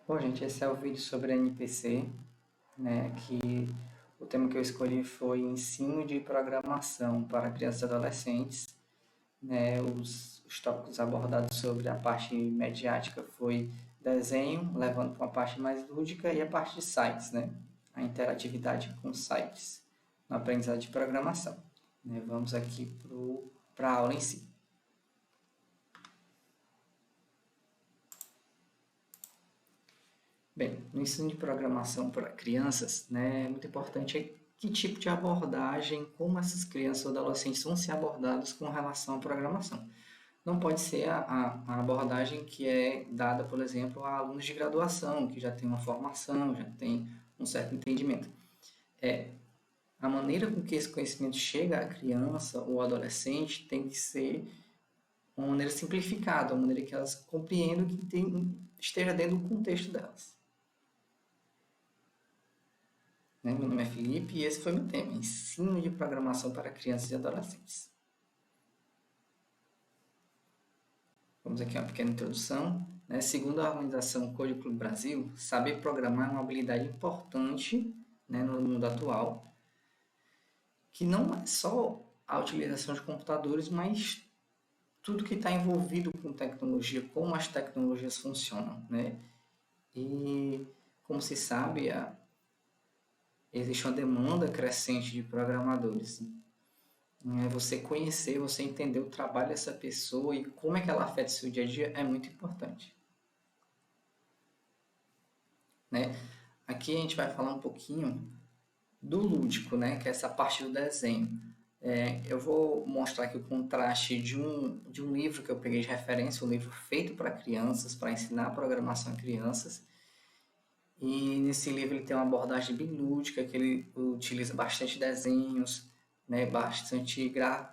Bom, gente, esse é o vídeo sobre NPC, né, que o tema que eu escolhi foi ensino de programação para crianças e adolescentes, né, os tópicos abordados sobre a parte mediática foi desenho, levando para uma parte mais lúdica, e a parte de sites, né, a interatividade com sites, no aprendizado de programação. Né, vamos aqui para a aula em si. Bem, no ensino de programação para crianças, né, é muito importante que tipo de abordagem, como essas crianças ou adolescentes vão ser abordados com relação à programação. Não pode ser a abordagem que é dada, por exemplo, a alunos de graduação, que já tem uma formação, já tem um certo entendimento. É, a maneira com que esse conhecimento chega à criança ou adolescente tem que ser uma maneira simplificada, uma maneira que elas compreendam que esteja dentro do contexto delas. Né? Meu nome é Felipe e esse foi meu tema, ensino de programação para crianças e adolescentes. Vamos aqui a uma pequena introdução. Né? Segundo a organização Code Club Brasil, saber programar é uma habilidade importante, né, no mundo atual, que não é só a utilização de computadores, mas tudo que está envolvido com tecnologia, como as tecnologias funcionam. Né? E, como se sabe, existe uma demanda crescente de programadores. Você conhecer, você entender o trabalho dessa pessoa e como é que ela afeta o seu dia a dia é muito importante. Né? Aqui a gente vai falar um pouquinho do lúdico, né? Que é essa parte do desenho. Eu vou mostrar aqui o contraste de um livro que eu peguei de referência, um livro feito para crianças, para ensinar programação a crianças. E nesse livro ele tem uma abordagem bem lúdica, que ele utiliza bastante desenhos, né, bastante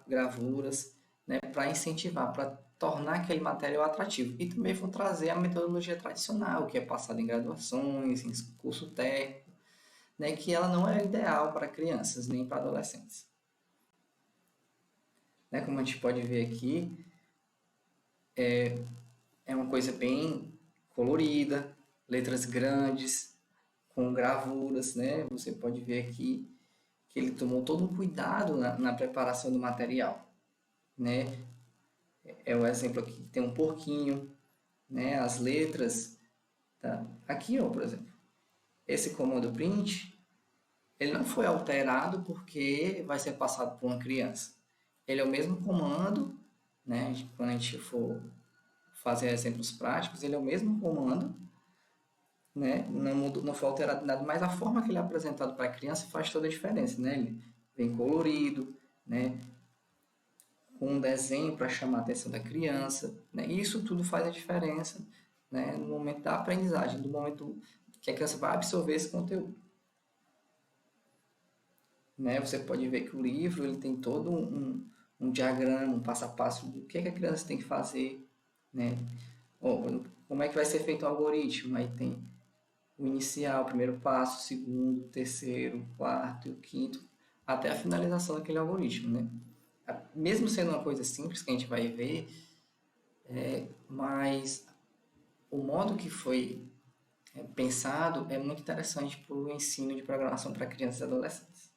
gravuras, né, para incentivar, para tornar aquele material atrativo. E também vou trazer a metodologia tradicional, que é passada em graduações, em curso técnico, né, que ela não é ideal para crianças nem para adolescentes. Né, como a gente pode ver aqui, é uma coisa bem colorida, letras grandes, com gravuras, né? Você pode ver aqui que ele tomou todo um cuidado na preparação do material, né? É o exemplo aqui que tem um porquinho, né? As letras, tá? Aqui, ó, por exemplo, esse comando print, ele não foi alterado porque vai ser passado por uma criança. Ele é o mesmo comando, né? Quando a gente for fazer exemplos práticos, ele é o mesmo comando, né? Não mudou, não foi alterado nada, mas a forma que ele é apresentado para a criança faz toda a diferença, né? Ele vem colorido, né? Com um desenho para chamar a atenção da criança, né? E isso tudo faz a diferença, né? No momento da aprendizagem, do momento que a criança vai absorver esse conteúdo. Né? Você pode ver que o livro ele tem todo um diagrama, um passo a passo do que a criança tem que fazer, né? Como é que vai ser feito o algoritmo? Aí tem o inicial, o primeiro passo, o segundo, o terceiro, o quarto e o quinto, até a finalização daquele algoritmo, né? Mesmo sendo uma coisa simples que a gente vai ver, mas o modo que foi pensado é muito interessante para o ensino de programação para crianças e adolescentes.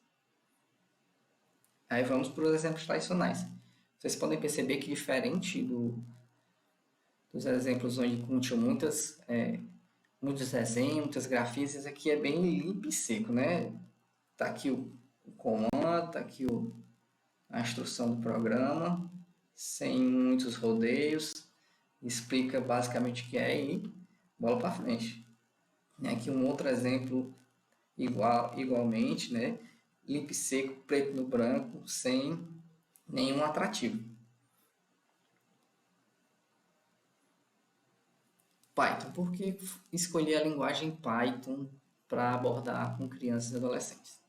Aí vamos para os exemplos tradicionais. Vocês podem perceber que diferente dos exemplos onde continham muitos desenhos, muitas grafias, esse aqui é bem limpo e seco, né? Tá aqui o comando, tá aqui a instrução do programa, sem muitos rodeios, explica basicamente o que é e bola para frente. Aqui um outro exemplo igualmente, né? Limpo e seco, preto no branco, sem nenhum atrativo. Python, por que escolher a linguagem Python para abordar com crianças e adolescentes?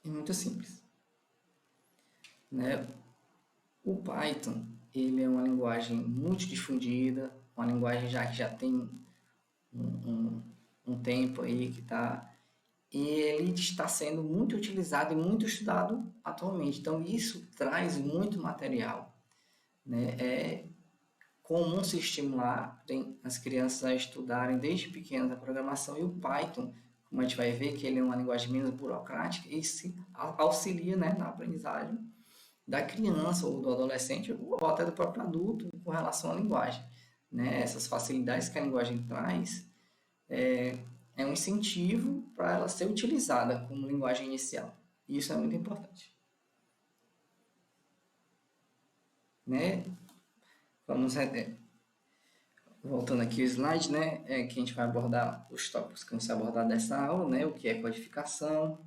É muito simples. Né? O Python ele é uma linguagem muito difundida, uma linguagem já que já tem um tempo aí que está e ele está sendo muito utilizado e muito estudado atualmente. Então isso traz muito material, né? comum se estimularem as crianças a estudarem desde pequenas a programação, e o Python, como a gente vai ver que ele é uma linguagem menos burocrática, e se auxilia, né, na aprendizagem da criança ou do adolescente ou até do próprio adulto com relação à linguagem. Né? Essas facilidades que a linguagem traz é um incentivo para ela ser utilizada como linguagem inicial. E isso é muito importante. Né? Vamos voltando aqui o slide, né? Que a gente vai abordar os tópicos que vão ser abordados nessa aula, né? O que é codificação,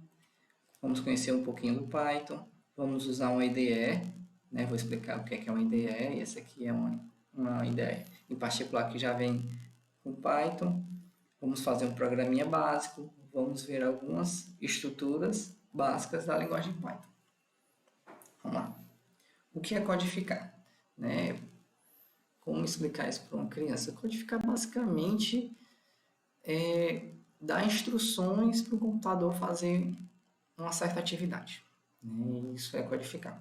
vamos conhecer um pouquinho do Python, vamos usar uma IDE, né? Vou explicar o que é uma IDE, e essa aqui é uma IDE em particular que já vem com Python. Vamos fazer um programinha básico, vamos ver algumas estruturas básicas da linguagem Python. Vamos lá. O que é codificar? Né? Como explicar isso para uma criança? Codificar basicamente é dar instruções para o computador fazer uma certa atividade. Né? Isso é codificar.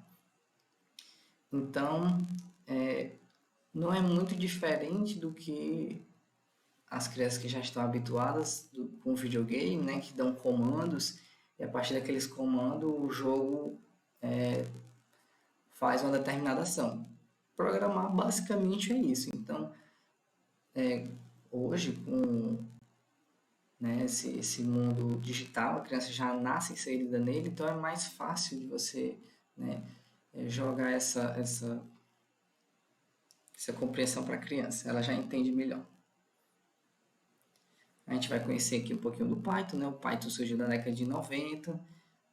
Então, não é muito diferente do que as crianças que já estão habituadas com o videogame, né, que dão comandos, e a partir daqueles comandos o jogo faz uma determinada ação. Programar basicamente é isso. Então, hoje, com né, esse mundo digital, a criança já nasce inserida nele, então é mais fácil de você, né, jogar essa compreensão para a criança. Ela já entende melhor. A gente vai conhecer aqui um pouquinho do Python, né? O Python surgiu na década de 90,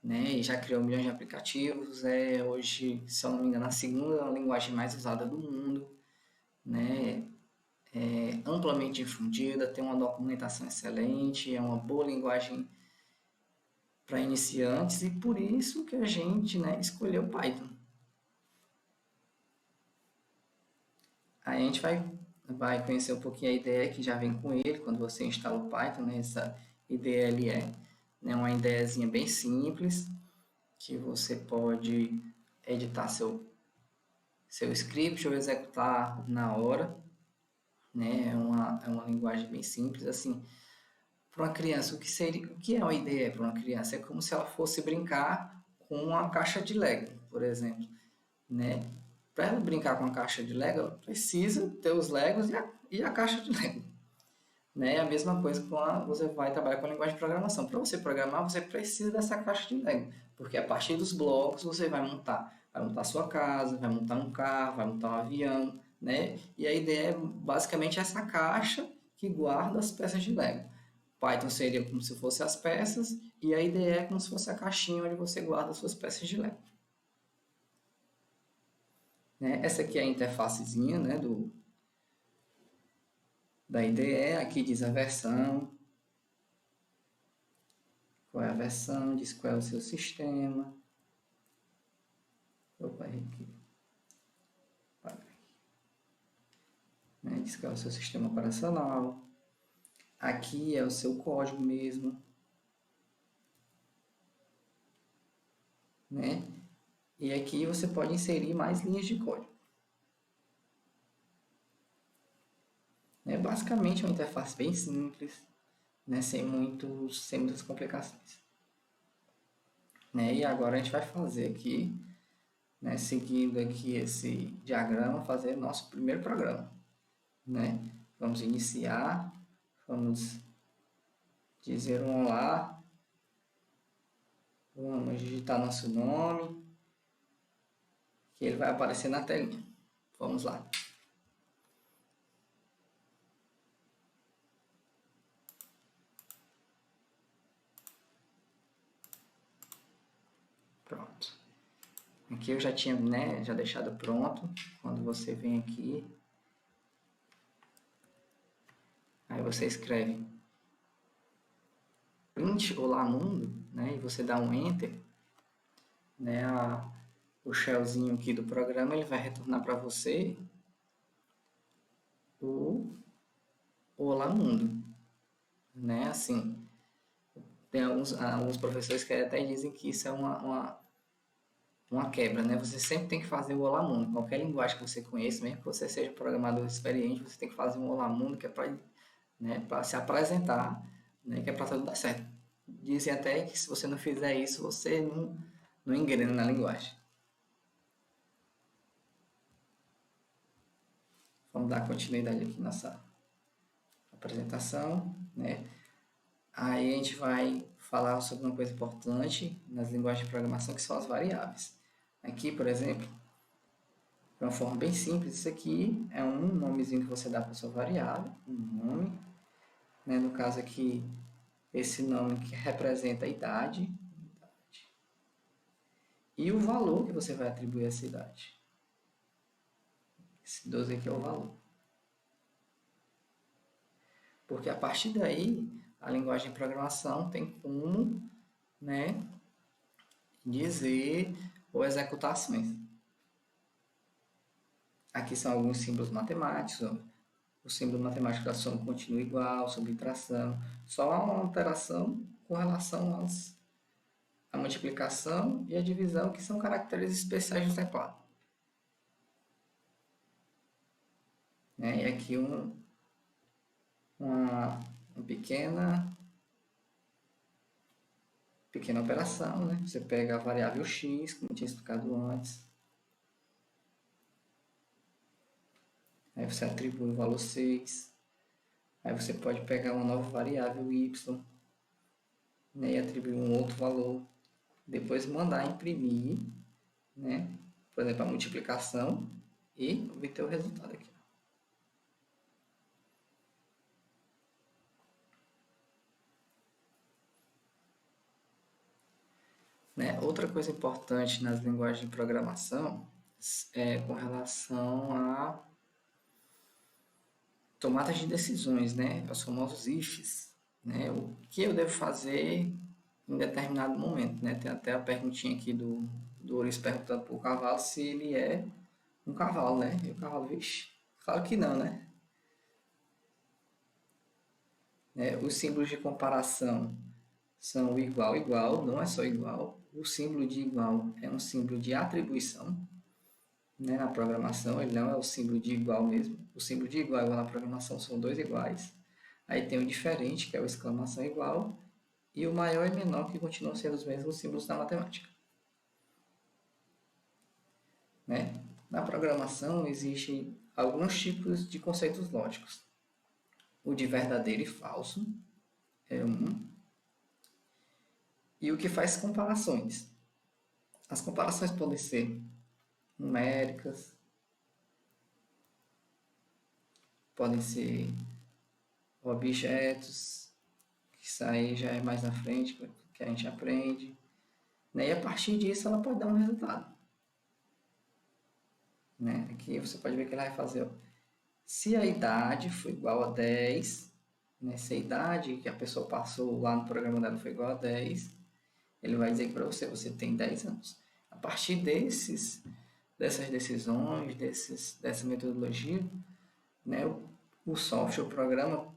né? E já criou milhões de aplicativos. Hoje, se eu não me engano, a segunda linguagem mais usada do mundo, né? É amplamente difundida, tem uma documentação excelente, é uma boa linguagem para iniciantes e por isso que a gente, né, escolheu o Python. Aí a gente vai conhecer um pouquinho a IDE que já vem com ele quando você instala o Python, né? Essa IDLE, né? Uma IDEzinha bem simples que você pode editar seu script ou executar na hora, né? É uma linguagem bem simples, assim. Para uma criança, o que é uma IDE para uma criança? É como se ela fosse brincar com uma caixa de Lego, por exemplo, né? Para ela brincar com a caixa de Lego, ela precisa ter os Legos e a caixa de Lego. Né? A mesma coisa quando você vai trabalhar com a linguagem de programação. Para você programar, você precisa dessa caixa de Lego, porque a partir dos blocos você vai montar a sua casa, vai montar um carro, vai montar um avião, né? E a ideia é basicamente essa caixa que guarda as peças de Lego. Python seria como se fossem as peças e a IDE é como se fosse a caixinha onde você guarda as suas peças de Lego. Né? Essa aqui é a interfacezinha, né, da IDE, aqui diz a versão, qual é a versão, diz qual é o seu sistema. Opa, aqui. Né? Diz qual é o seu sistema operacional. Aqui é o seu código mesmo. Né? E aqui você pode inserir mais linhas de código. É basicamente uma interface bem simples, né? sem muitas complicações. Né? E agora a gente vai fazer aqui, né? Seguindo aqui esse diagrama, fazer nosso primeiro programa. Né? Vamos iniciar, vamos dizer um olá, vamos digitar nosso nome, que ele vai aparecer na telinha. Vamos lá. Pronto. Aqui eu já tinha, né, já deixado pronto. Quando você vem aqui, aí você escreve print olá mundo, né, e você dá um enter, né, o shellzinho aqui do programa ele vai retornar para você o olá mundo, né, assim. Tem alguns professores que até dizem que isso é uma quebra, né? Você sempre tem que fazer o Olá Mundo. Qualquer linguagem que você conheça, mesmo que você seja programador experiente, você tem que fazer um Olá Mundo que é para, né, para se apresentar, né, que é para tudo dar certo. Dizem até que se você não fizer isso, você não engrena na linguagem. Vamos dar continuidade aqui nessa apresentação, né? Aí a gente vai falar sobre uma coisa importante nas linguagens de programação, que são as variáveis. Aqui, por exemplo, de uma forma bem simples, isso aqui é um nomezinho que você dá para a sua variável, um nome, né? No caso aqui, esse nome que representa a idade, e o valor que você vai atribuir a essa idade. Esse 12 aqui é o valor. Porque a partir daí, a linguagem de programação tem como, né, dizer ou executar ações. Aqui são alguns símbolos matemáticos. O símbolo matemático da soma continua igual, subtração. Só há uma alteração com relação à multiplicação e à divisão, que são caracteres especiais do teclado. Né? E aqui uma pequena operação. Né? Você pega a variável x, como eu tinha explicado antes. Aí você atribui o valor 6. Aí você pode pegar uma nova variável y, né, e atribuir um outro valor. Depois mandar imprimir, né, por exemplo, a multiplicação e obter o resultado aqui. Né? Outra coisa importante nas linguagens de programação é com relação a tomadas de decisões, né? Os famosos ifs, né? O que eu devo fazer em determinado momento, né? Tem até a perguntinha aqui do Ouriço perguntando para o cavalo se ele é um cavalo, né? E o cavalo, vixe, claro que não, né? Os símbolos de comparação são o igual, igual, não é só igual. O símbolo de igual é um símbolo de atribuição, né? Na programação, ele não é o símbolo de igual mesmo. O símbolo de igual na programação são dois iguais. Aí tem o diferente, que é o exclamação igual, e o maior e menor, que continuam sendo os mesmos símbolos da matemática. Né? Na programação existem alguns tipos de conceitos lógicos. O de verdadeiro e falso é um. E o que faz comparações. As comparações podem ser numéricas, podem ser objetos, que isso aí já é mais na frente, que a gente aprende. Né? E a partir disso ela pode dar um resultado. Né? Aqui você pode ver que ela vai fazer, ó, se a idade for igual a 10, né? Se a idade que a pessoa passou lá no programa dela foi igual a 10, ele vai dizer para você tem 10 anos. A partir dessas decisões, dessa metodologia, né, o software, o programa,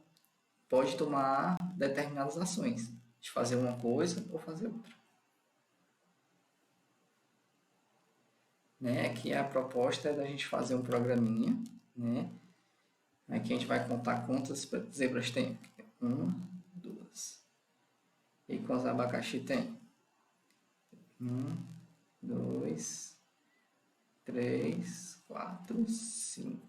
pode tomar determinadas ações, de fazer uma coisa ou fazer outra. Né? Aqui a proposta é da gente fazer um programinha, né? Aqui a gente vai contar quantas zebras tem. Uma, duas. E quantos abacaxi tem? Um, dois, três, quatro, cinco.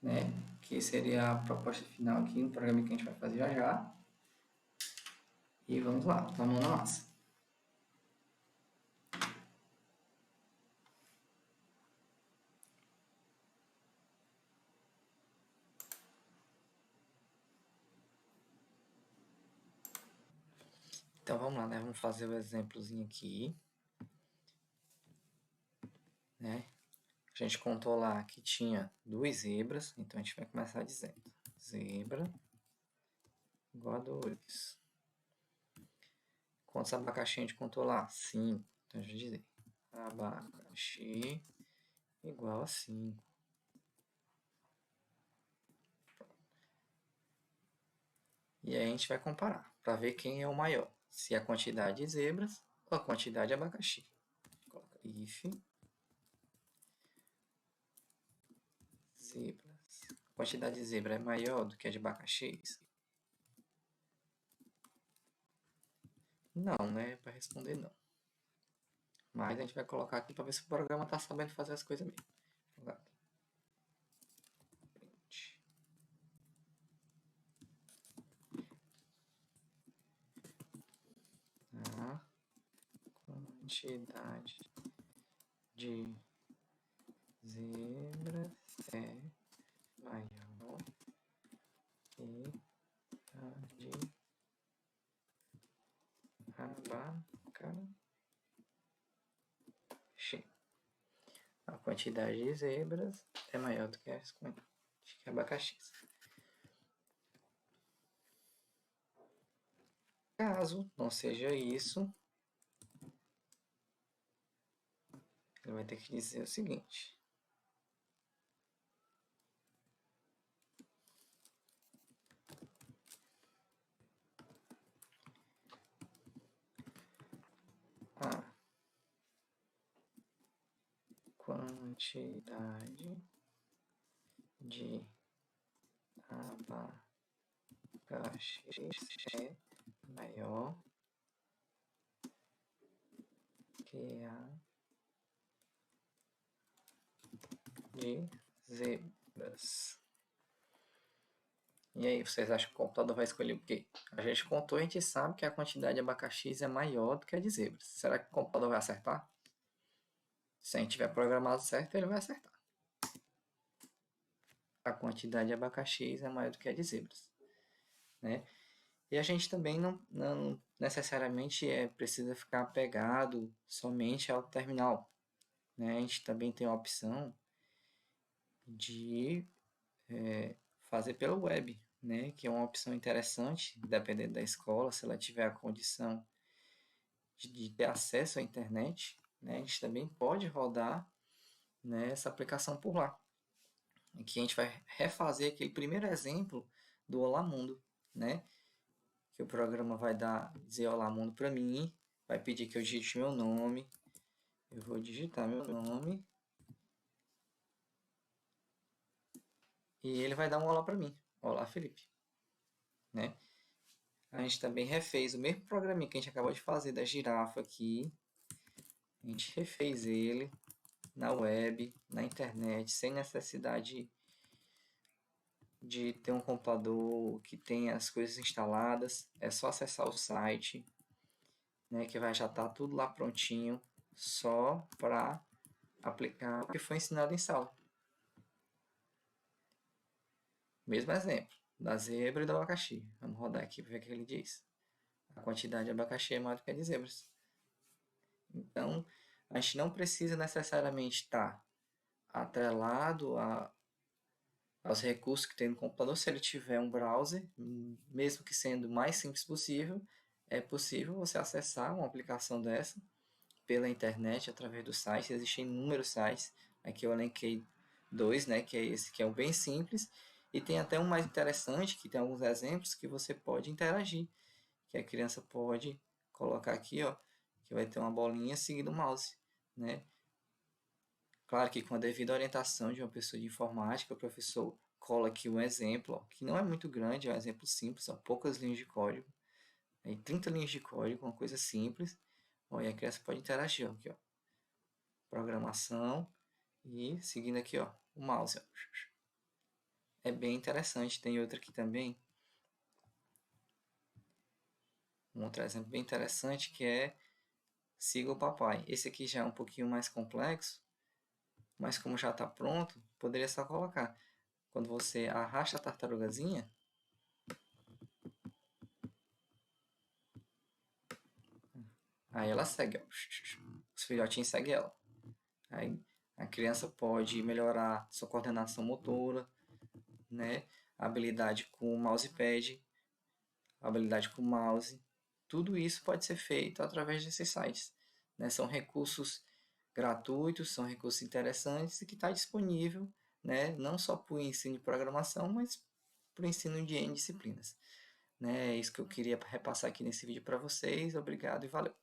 Né? Que seria a proposta final aqui no programa que a gente vai fazer já já. E vamos lá, tá a mão na massa. Então vamos lá, né? Vamos fazer o exemplozinho aqui. Né? A gente contou lá que tinha duas zebras, então a gente vai começar dizendo zebra igual a 2. Quantos abacaxi a gente contou lá? 5. Então a gente vai dizer abacaxi igual a 5. E aí a gente vai comparar para ver quem é o maior. Se a quantidade de zebras ou a quantidade de abacaxi. Vou colocar if zebras. A quantidade de zebra é maior do que a de abacaxis? Não, né? Para responder não. Mas a gente vai colocar aqui para ver se o programa está sabendo fazer as coisas mesmo. A quantidade de zebras é maior que a de abacaxi. A quantidade de zebras é maior do que a de abacaxis. Caso não seja isso, ele vai ter que dizer o seguinte. A quantidade de abacaxis é maior que a de zebras. E aí, vocês acham que o computador vai escolher o quê? A gente contou, a gente sabe que a quantidade de abacaxis é maior do que a de zebras. Será que o computador vai acertar? Se a gente tiver programado certo, ele vai acertar. A quantidade de abacaxis é maior do que a de zebras, né? E a gente também não necessariamente precisa ficar apegado somente ao terminal, né? A gente também tem a opção de fazer pela web, né? Que é uma opção interessante, dependendo da escola, se ela tiver a condição de ter acesso à internet, né? A gente também pode rodar, né, essa aplicação por lá. Aqui a gente vai refazer aquele primeiro exemplo do Olá Mundo, né? Que o programa vai dizer Olá Mundo para mim, vai pedir que eu digite meu nome, eu vou digitar meu nome e ele vai dar um olá para mim, Olá Felipe, né? A gente também refez o mesmo programinha que a gente acabou de fazer da girafa aqui, a gente refez ele na web, na internet, sem necessidade de ter um computador que tenha as coisas instaladas, é só acessar o site, né, que vai já estar tudo lá prontinho, só para aplicar o que foi ensinado em sala. Mesmo exemplo, da zebra e do abacaxi. Vamos rodar aqui para ver o que ele diz. A quantidade de abacaxi é maior do que a de zebras. Então, a gente não precisa necessariamente estar atrelado aos recursos que tem no computador. Se ele tiver um browser, mesmo que sendo o mais simples possível, é possível você acessar uma aplicação dessa pela internet, através do site. Existem inúmeros sites. Aqui eu elenquei dois, né, que é esse que é o bem simples, e tem até um mais interessante, que tem alguns exemplos que você pode interagir, que a criança pode colocar aqui, ó, que vai ter uma bolinha seguindo o mouse, né? Claro que com a devida orientação de uma pessoa de informática, o professor cola aqui um exemplo, ó, que não é muito grande, é um exemplo simples, são poucas linhas de código, 30 linhas de código, uma coisa simples, ó, e a criança pode interagir, ó, aqui, ó, programação, e seguindo aqui, ó, o mouse, ó. É bem interessante. Tem outra aqui também, um outro exemplo bem interessante, que é Siga o Papai. Esse aqui já é um pouquinho mais complexo, mas como já está pronto, poderia só colocar. Quando você arrasta a tartarugazinha, aí ela segue, ó. Os filhotinhos seguem ela. Aí a criança pode melhorar sua coordenação motora, né? Habilidade com o mousepad, habilidade com o mouse. Tudo isso pode ser feito através desses sites, né? São recursos gratuitos, são recursos interessantes e que está disponível, né? Não só para o ensino de programação, mas para o ensino de N disciplinas. Né? É isso que eu queria repassar aqui nesse vídeo para vocês. Obrigado e valeu!